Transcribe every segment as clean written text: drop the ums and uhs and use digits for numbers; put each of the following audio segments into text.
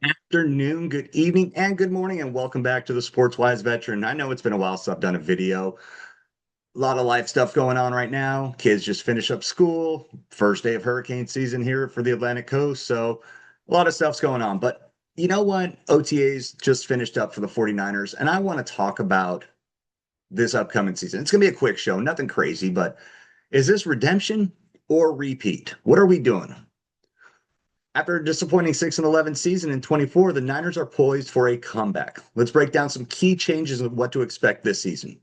Afternoon, good evening, and good morning, and welcome back to the Sports Wise Veteran. I know it's been a while since I've done a video. A lot of life stuff going on right now. Kids just finished up school. First day of hurricane season here for the Atlantic coast. So a lot of stuff's going on. But you know what? OTAs just finished up for the 49ers, and I want to talk about this upcoming season. It's going to be a quick show, nothing crazy, but is this redemption or repeat? What are we doing? After a disappointing 6-11 season in 24, the Niners are poised for a comeback. Let's break down some key changes of what to expect this season.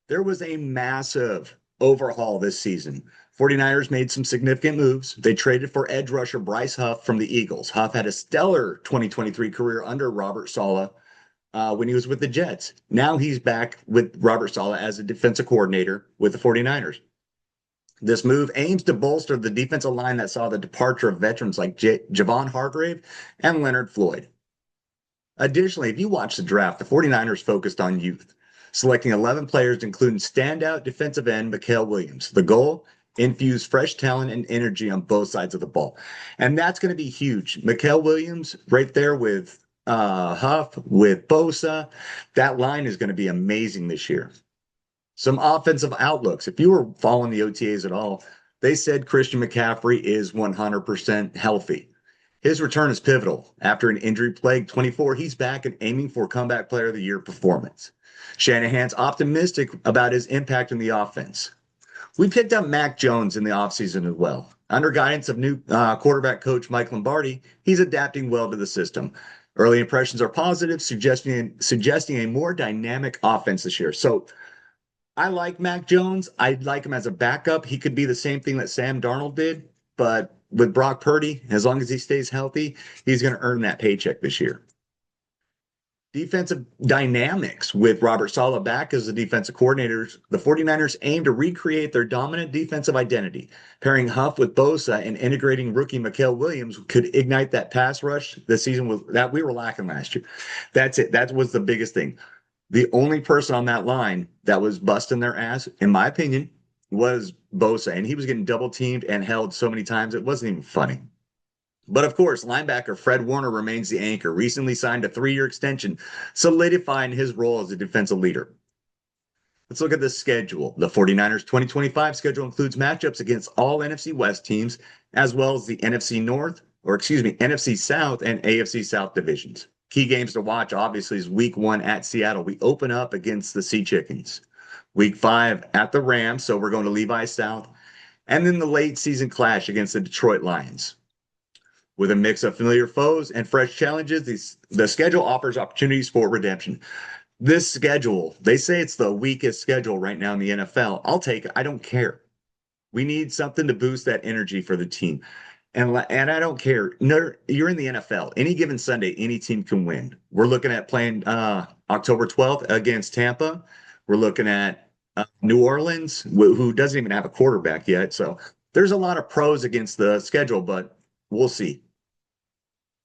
There was a massive overhaul this season. 49ers made some significant moves. They traded for edge rusher Bryce Huff from the Eagles. Huff had a stellar 2023 career under Robert Saleh when he was with the Jets. Now he's back with Robert Saleh as a defensive coordinator with the 49ers. This move aims to bolster the defensive line that saw the departure of veterans like Javon Hargrave and Leonard Floyd. Additionally, if you watch the draft, the 49ers focused on youth, selecting 11 players, including standout defensive end Mikael Williams. The goal? Infuse fresh talent and energy on both sides of the ball. And that's going to be huge. Mikael Williams right there with Huff, with Bosa. That line is going to be amazing this year. Some offensive outlooks. If you were following the OTAs at all, they said Christian McCaffrey is 100% healthy. His return is pivotal. After an injury-plagued 24, he's back and aiming for comeback player of the year performance. Shanahan's optimistic about his impact in the offense. We picked up Mac Jones in the offseason as well. Under guidance of new quarterback coach Mike Lombardi, he's adapting well to the system. Early impressions are positive, suggesting a more dynamic offense this year. So I like Mac Jones. I like him as a backup. He could be the same thing that Sam Darnold did, but with Brock Purdy, as long as he stays healthy, he's going to earn that paycheck this year. Defensive dynamics with Robert Saleh back as the defensive coordinators, the 49ers aim to recreate their dominant defensive identity. Pairing Huff with Bosa and integrating rookie Mikael Williams could ignite that pass rush this season that we were lacking last year. That's it. That was the biggest thing. The only person on that line that was busting their ass, in my opinion, was Bosa, and he was getting double teamed and held so many times it wasn't even funny. But of course, linebacker Fred Warner remains the anchor, recently signed a 3-year extension, solidifying his role as a defensive leader. Let's look at the schedule. The 49ers 2025 schedule includes matchups against all NFC West teams, as well as the NFC South and AFC South divisions. Key games to watch, obviously, is week 1 at Seattle. We open up against the Sea Chickens. Week 5 at the Rams, so we're going to Levi South. And then the late season clash against the Detroit Lions. With a mix of familiar foes and fresh challenges, the schedule offers opportunities for redemption. This schedule, they say it's the weakest schedule right now in the NFL. I'll take it. I don't care. We need something to boost that energy for the team. And I don't care. No, you're in the NFL. Any given Sunday, any team can win. We're looking at playing October 12th against Tampa. We're looking at New Orleans, who doesn't even have a quarterback yet. So there's a lot of pros against the schedule, but we'll see.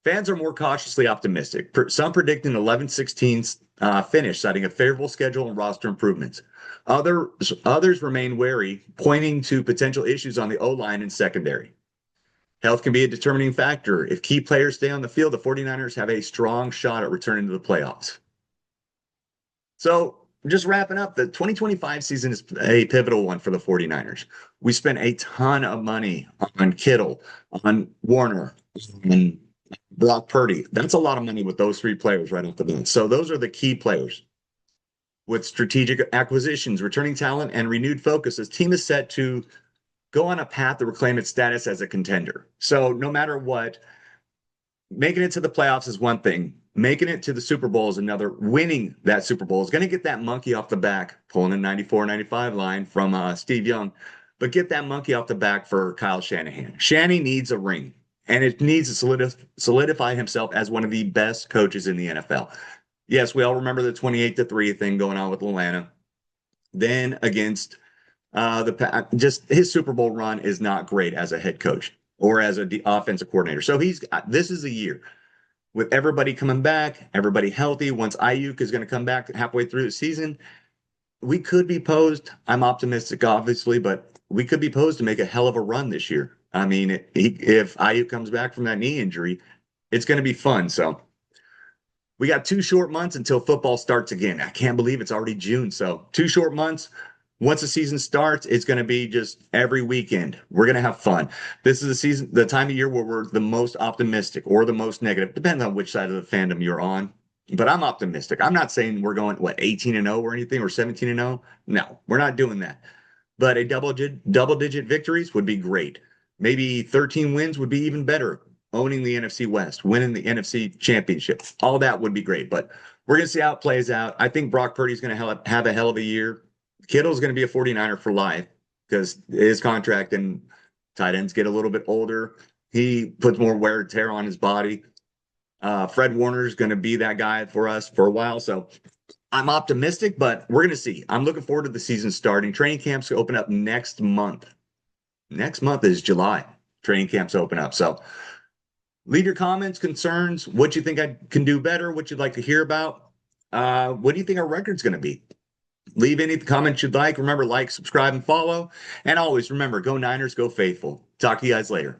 Fans are more cautiously optimistic. Some predicting 11-16 finish, citing a favorable schedule and roster improvements. Others remain wary, pointing to potential issues on the O-line and secondary. Health can be a determining factor. If key players stay on the field, the 49ers have a strong shot at returning to the playoffs. So just wrapping up, the 2025 season is a pivotal one for the 49ers. We spent a ton of money on Kittle, on Warner, and Brock Purdy. That's a lot of money with those 3 players right off the bat. So those are the key players. With strategic acquisitions, returning talent, and renewed focus, this team is set to go on a path to reclaim its status as a contender. So no matter what, making it to the playoffs is one thing. Making it to the Super Bowl is another. Winning that Super Bowl is going to get that monkey off the back, pulling the 94-95 line from Steve Young, but get that monkey off the back for Kyle Shanahan. Shanny needs a ring, and it needs to solidify himself as one of the best coaches in the NFL. Yes, we all remember the 28-3 thing going on with Atlanta. Then against just his Super Bowl run is not great as a head coach or as an offensive coordinator. So this is a year with everybody coming back, everybody healthy. Once Ayuk is going to come back halfway through the season, we could be posed. I'm optimistic, obviously, but we could be posed to make a hell of a run this year. I mean, if Ayuk comes back from that knee injury It's going to be fun. So we got 2 short months until football starts again. I can't believe it's already June. So 2 short months. Once the season starts, it's going to be just every weekend. We're going to have fun. This is the season, the time of year where we're the most optimistic or the most negative, depending on which side of the fandom you're on. But I'm optimistic. I'm not saying we're going, what, 18-0 or anything, or 17-0. No, we're not doing that. But a double digit victories would be great. Maybe 13 wins would be even better. Owning the NFC West, winning the NFC Championship, all that would be great. But we're going to see how it plays out. I think Brock Purdy's going to have a hell of a year. Kittle's going to be a 49er for life because his contract and tight ends get a little bit older. He puts more wear and tear on his body. Fred Warner's going to be that guy for us for a while. So I'm optimistic, but we're going to see. I'm looking forward to the season starting. Training camps open up next month. Next month is July. Training camps open up. So leave your comments, concerns, what you think I can do better, what you'd like to hear about. What do you think our record's going to be? Leave any comments you'd like. Remember, like, subscribe, and follow. And always remember, go Niners, go faithful. Talk to you guys later.